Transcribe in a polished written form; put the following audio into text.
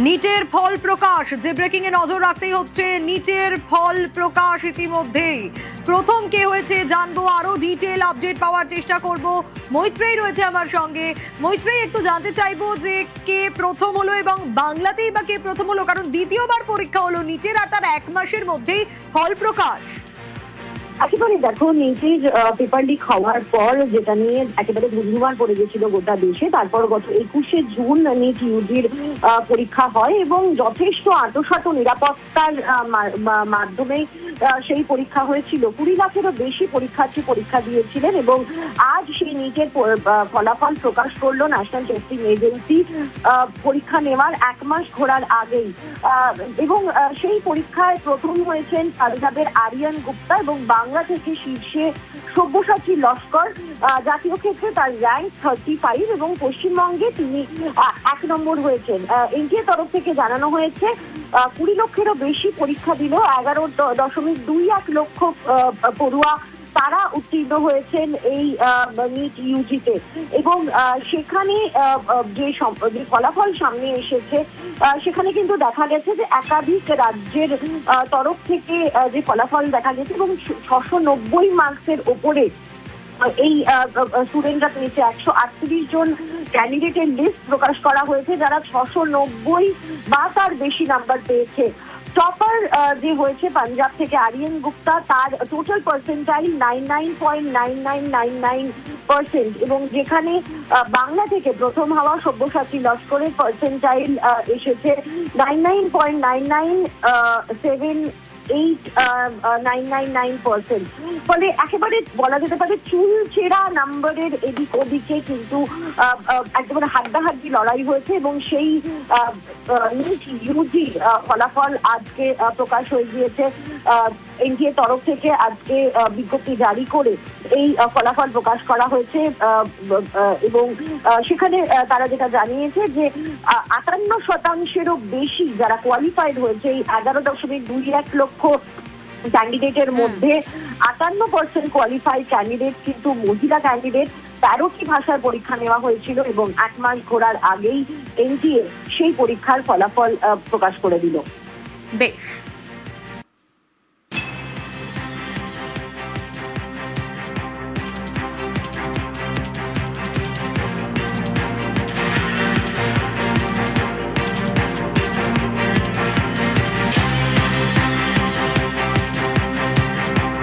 নিটের ফল প্রকাশ, যে breaking a নজর রাখতেই হচ্ছে। নিটের ফল প্রকাশ ইতিমধ্যেই প্রথম কে হয়েছে জানবো, আরো ডিটেল আপডেট পাওয়ার চেষ্টা করব। মৈত্রেয়ী রয়েছে আমার সঙ্গে। মৈত্রেয়ী, একটু জানতে চাইবো যে কে প্রথম হলো এবং বাংলাতেই বা কে প্রথম হলো, কারণ দ্বিতীয়বার পরীক্ষা হলো নিটের আর তার এক মাসের মধ্যেই ফল প্রকাশ। একেবারে দেখো, নিটের পেপার লিক হওয়ার পর যেটা নিয়ে একেবারে ধুমধুমার পড়ে গেছিল গোটা দেশে, তারপর গত 21শে জুন নিট ইউজির পরীক্ষা হয় এবং যথেষ্ট আঁটোসাঁটো নিরাপত্তার মাধ্যমে সেই পরীক্ষা হয়েছিল। 20 লাখেরও বেশি পরীক্ষার্থী পরীক্ষা দিয়েছিলেন এবং আজ সেই নিটের ফলাফল প্রকাশ করলো ন্যাশনাল টেস্টিং এজেন্সি পরীক্ষা নেওয়ার এক মাস ঘোরার আগেই। এবং সেই পরীক্ষায় প্রথম হয়েছেন পাঞ্জাবের আরিয়ান গুপ্তা এবং বাংলা থেকে শীর্ষে সব্যসাচী লস্কর। জাতীয় ক্ষেত্রে তার র্যাঙ্ক 35 এবং পশ্চিমবঙ্গে তিনি 1 নম্বর হয়েছেন। এনটিএ তরফ থেকে জানানো হয়েছে 20 লক্ষেরও বেশি পরীক্ষা দিল 11.21 লক্ষ পড়ুয়া তারা উত্তীর্ণ হয়েছেন এই নিট ইউজিতে। এবং সেখানে যে ফলাফল সামনে এসেছে সেখানে কিন্তু দেখা গেছে যে একাধিক রাজ্যের তরফ থেকে যে ফলাফল দেখা গেছে এবং 690 মার্কসের ওপরে এই স্টুডেন্টরা পেয়েছে। 138 জন ক্যান্ডিডেটের লিস্ট প্রকাশ করা হয়েছে যারা 690 বা তার বেশি নাম্বার পেয়েছে। টপার যে হয়েছে পাঞ্জাব থেকে আরিয়ান গুপ্তা, তার টোটাল পার্সেন্টাইল 99.9999% এবং যেখানে বাংলা থেকে প্রথম হওয়া সব্যসাচী লস্করের পার্সেন্টাইল এসেছে 99.99789999%। ফলে একেবারে বলা যেতে পারে চুলচেরা নাম্বারের এদিক ওদিকে কিন্তু একেবারে হাড্ডাহাড্ডি লড়াই হয়েছে এবং সেই নিট ইউজি ফলাফল আজকে প্রকাশ হয়ে গিয়েছে। এনটিএ তরফ থেকে আজকে বিজ্ঞপ্তি জারি করে এই ফলাফল প্রকাশ করা হয়েছে এবং সেখানে তারা যেটা জানিয়েছে যে 58%-এরও বেশি যারা কোয়ালিফাইড হয়েছে এই 11.21 লক্ষ ক্যান্ডিডেটের মধ্যে 58% কোয়ালিফাইড ক্যান্ডিডেট কিন্তু মহিলা ক্যান্ডিডেট। 13টি ভাষার পরীক্ষা নেওয়া হয়েছিল এবং 1 মাস ঘোরার আগেই এনটিএ সেই পরীক্ষার ফলাফল প্রকাশ করে দিল। বেশ।